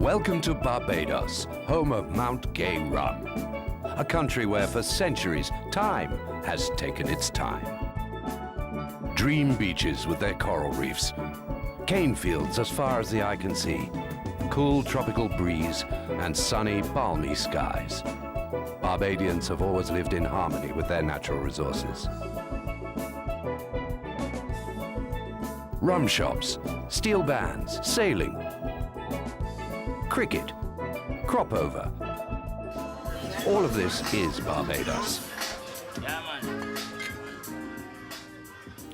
Welcome to Barbados, home of Mount Gay Rum, a country where for centuries time has taken its time. Dream beaches with their coral reefs, cane fields as far as the eye can see, cool tropical breeze and sunny, balmy skies. Barbadians have always lived in harmony with their natural resources. Rum shops, steel bands, sailing, cricket, crop over. All of this is Barbados.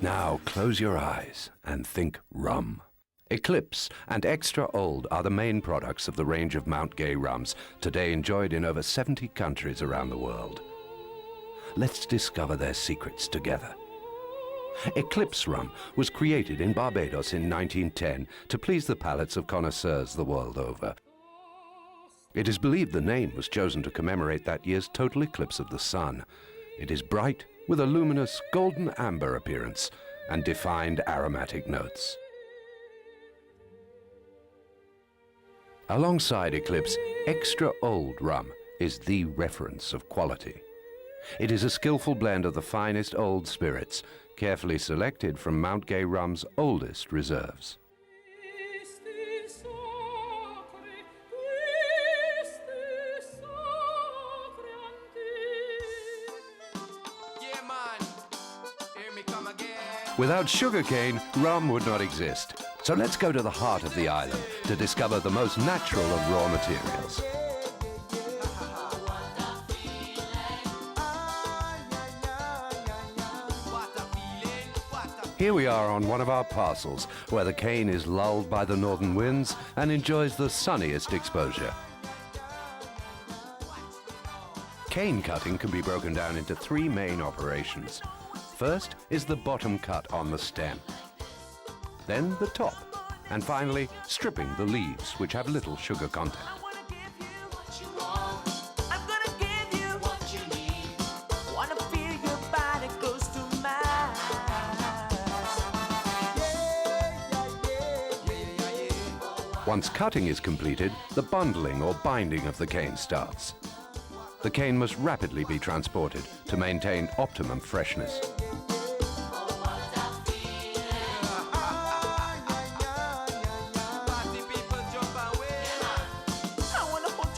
Now close your eyes and think rum. Eclipse and Extra Old are the main products of the range of Mount Gay rums, today enjoyed in over 70 countries around the world. Let's discover their secrets together. Eclipse rum was created in Barbados in 1910 to please the palates of connoisseurs the world over. It is believed the name was chosen to commemorate that year's total eclipse of the sun. It is bright with a luminous golden amber appearance and defined aromatic notes. Alongside Eclipse, Extra Old rum is the reference of quality. It is a skillful blend of the finest old spirits, carefully selected from Mount Gay rum's oldest reserves. Without sugarcane, rum would not exist. So let's go to the heart of the island to discover the most natural of raw materials. Here we are on one of our parcels, where the cane is lulled by the northern winds and enjoys the sunniest exposure. Cane cutting can be broken down into three main operations. First is the bottom cut on the stem, then the top, and finally stripping the leaves, which have little sugar content. Once cutting is completed, the bundling or binding of the cane starts. The cane must rapidly be transported to maintain optimum freshness.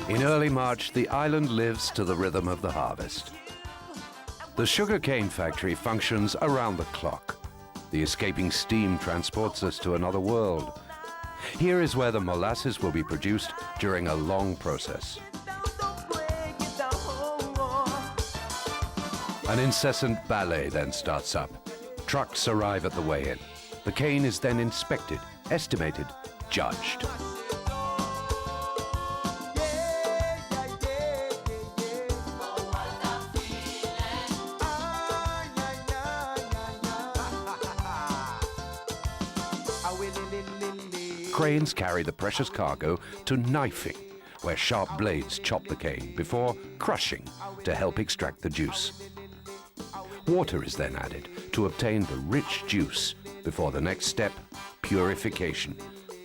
In early March, the island lives to the rhythm of the harvest. The sugarcane factory functions around the clock. The escaping steam transports us to another world. Here is where the molasses will be produced during a long process. An incessant ballet then starts up. Trucks arrive at the weigh-in. The cane is then inspected, estimated, judged. Cranes carry the precious cargo to knifing, where sharp blades chop the cane before crushing to help extract the juice. Water is then added to obtain the rich juice before the next step, purification,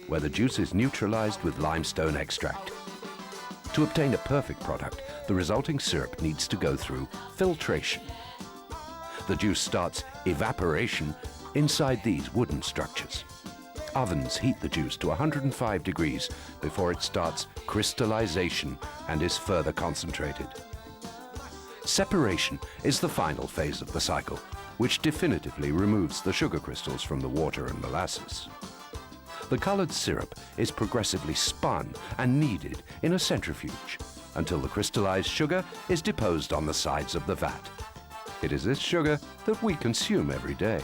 where the juice is neutralized with limestone extract. To obtain a perfect product, the resulting syrup needs to go through filtration. The juice starts evaporation inside these wooden structures. Ovens heat the juice to 105 degrees before it starts crystallization and is further concentrated. Separation is the final phase of the cycle, which definitively removes the sugar crystals from the water and molasses. The colored syrup is progressively spun and kneaded in a centrifuge until the crystallized sugar is deposed on the sides of the vat. It is this sugar that we consume every day.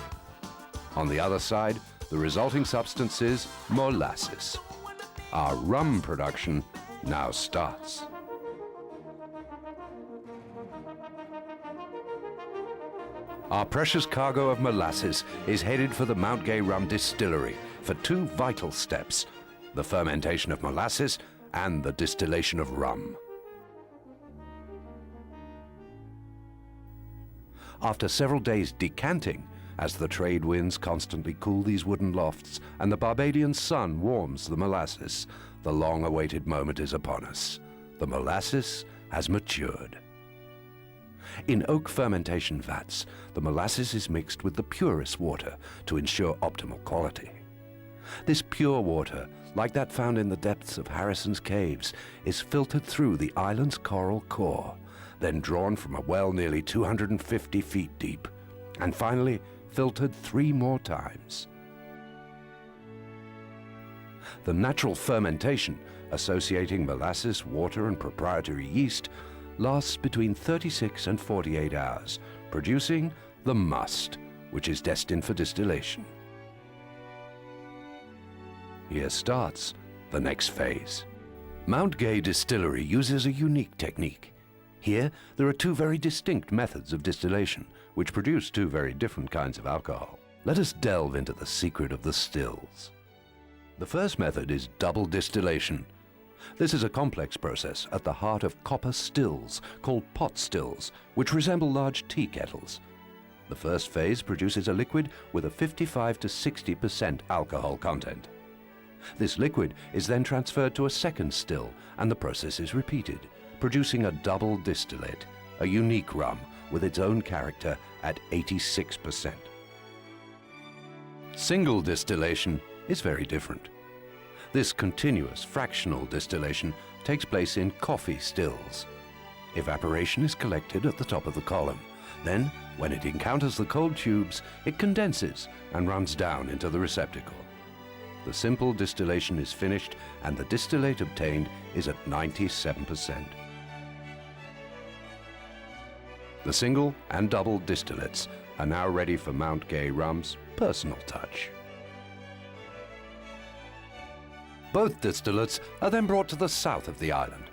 On the other side, the resulting substance is molasses. Our rum production now starts. Our precious cargo of molasses is headed for the Mount Gay Rum distillery for two vital steps: the fermentation of molasses and the distillation of rum. After several days decanting, as the trade winds constantly cool these wooden lofts and the Barbadian sun warms the molasses, the long-awaited moment is upon us. The molasses has matured. In oak fermentation vats, the molasses is mixed with the purest water to ensure optimal quality. This pure water, like that found in the depths of Harrison's caves, is filtered through the island's coral core, then drawn from a well nearly 250 feet deep, and finally filtered 3 more times. The natural fermentation associating molasses, water, and proprietary yeast lasts between 36 and 48 hours, producing the must, which is destined for distillation. Here starts the next phase. Mount Gay Distillery uses a unique technique. Here, there are 2 very distinct methods of distillation, which produce 2 very different kinds of alcohol. Let us delve into the secret of the stills. The first method is double distillation. This is a complex process at the heart of copper stills, called pot stills, which resemble large tea kettles. The first phase produces a liquid with a 55 to 60% alcohol content. This liquid is then transferred to a second still, and the process is repeated, producing a double distillate, a unique rum with its own character at 86%. Single distillation is very different. This continuous fractional distillation takes place in coffee stills. Evaporation is collected at the top of the column. Then, when it encounters the cold tubes, it condenses and runs down into the receptacle. The simple distillation is finished and the distillate obtained is at 97%. The single and double distillates are now ready for Mount Gay Rum's personal touch. Both distillates are then brought to the south of the island.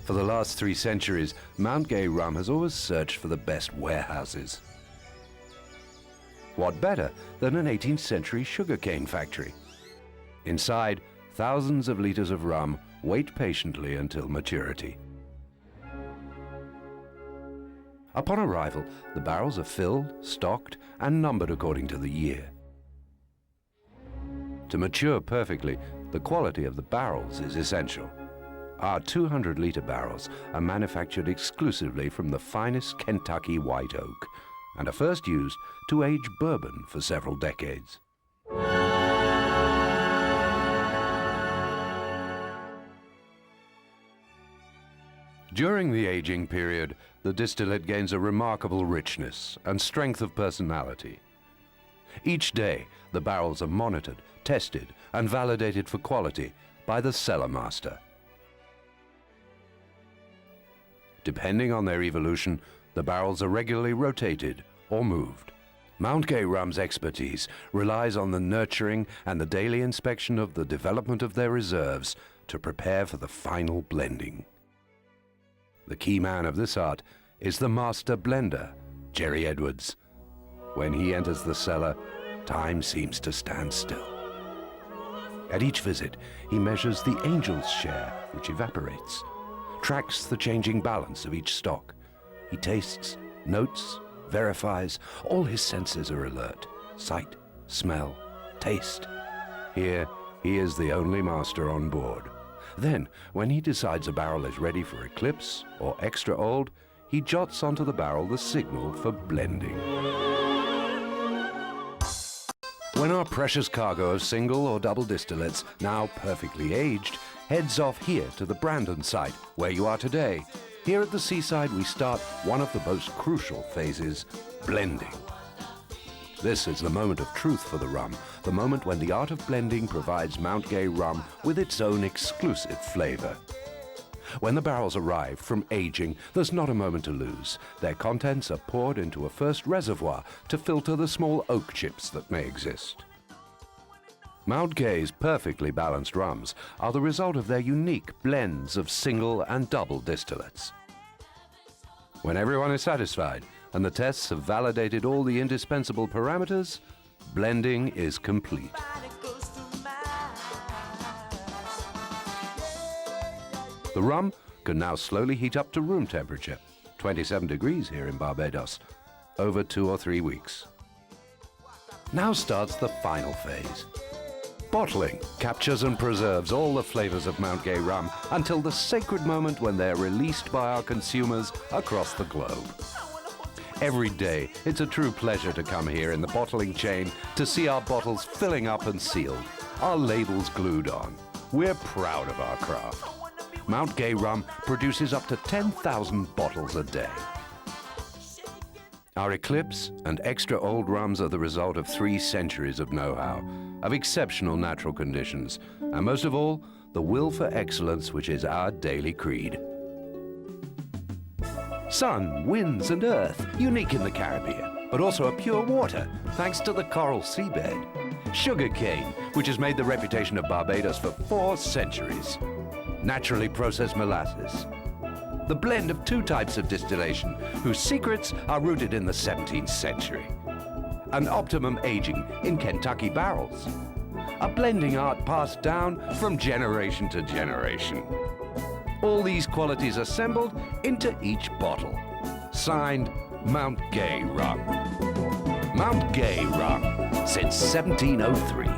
For the last 3 centuries, Mount Gay Rum has always searched for the best warehouses. What better than an 18th century sugarcane factory? Inside, thousands of liters of rum wait patiently until maturity. Upon arrival, the barrels are filled, stocked, and numbered according to the year. To mature perfectly, the quality of the barrels is essential. Our 200-liter barrels are manufactured exclusively from the finest Kentucky white oak and are first used to age bourbon for several decades. During the aging period, the distillate gains a remarkable richness and strength of personality. Each day, the barrels are monitored, tested, and validated for quality by the cellar master. Depending on their evolution, the barrels are regularly rotated or moved. Mount Gay Rum's expertise relies on the nurturing and the daily inspection of the development of their reserves to prepare for the final blending. The key man of this art is the master blender, Jerry Edwards. When he enters the cellar, time seems to stand still. At each visit, he measures the angel's share, which evaporates, tracks the changing balance of each stock. He tastes, notes, verifies. All his senses are alert: sight, smell, taste. Here, he is the only master on board. Then, when he decides a barrel is ready for eclipse or extra old, he jots onto the barrel the signal for blending. When our precious cargo of single or double distillates, now perfectly aged, heads off here to the Brandon site, where you are today, here at the seaside we start one of the most crucial phases, blending. This is the moment of truth for the rum, the moment when the art of blending provides Mount Gay Rum with its own exclusive flavor. When the barrels arrive from aging, there's not a moment to lose. Their contents are poured into a first reservoir to filter the small oak chips that may exist. Mount Gay's perfectly balanced rums are the result of their unique blends of single and double distillates. When everyone is satisfied and the tests have validated all the indispensable parameters, blending is complete. The rum can now slowly heat up to room temperature, 27 degrees here in Barbados, over 2 or 3 weeks. Now starts the final phase. Bottling captures and preserves all the flavors of Mount Gay rum until the sacred moment when they're released by our consumers across the globe. Every day, it's a true pleasure to come here in the bottling chain to see our bottles filling up and sealed, our labels glued on. We're proud of our craft. Mount Gay rum produces up to 10,000 bottles a day. Our Eclipse and extra old rums are the result of 3 centuries of know-how, of exceptional natural conditions, and most of all, the will for excellence which is our daily creed. Sun, winds and earth, unique in the Caribbean, but also a pure water, thanks to the coral seabed. Sugar cane, which has made the reputation of Barbados for 4 centuries. Naturally processed molasses. The blend of 2 types of distillation, whose secrets are rooted in the 17th century. An optimum aging in Kentucky barrels. A blending art passed down from generation to generation. All these qualities assembled into each bottle. Signed, Mount Gay Rum. Mount Gay Rum, since 1703.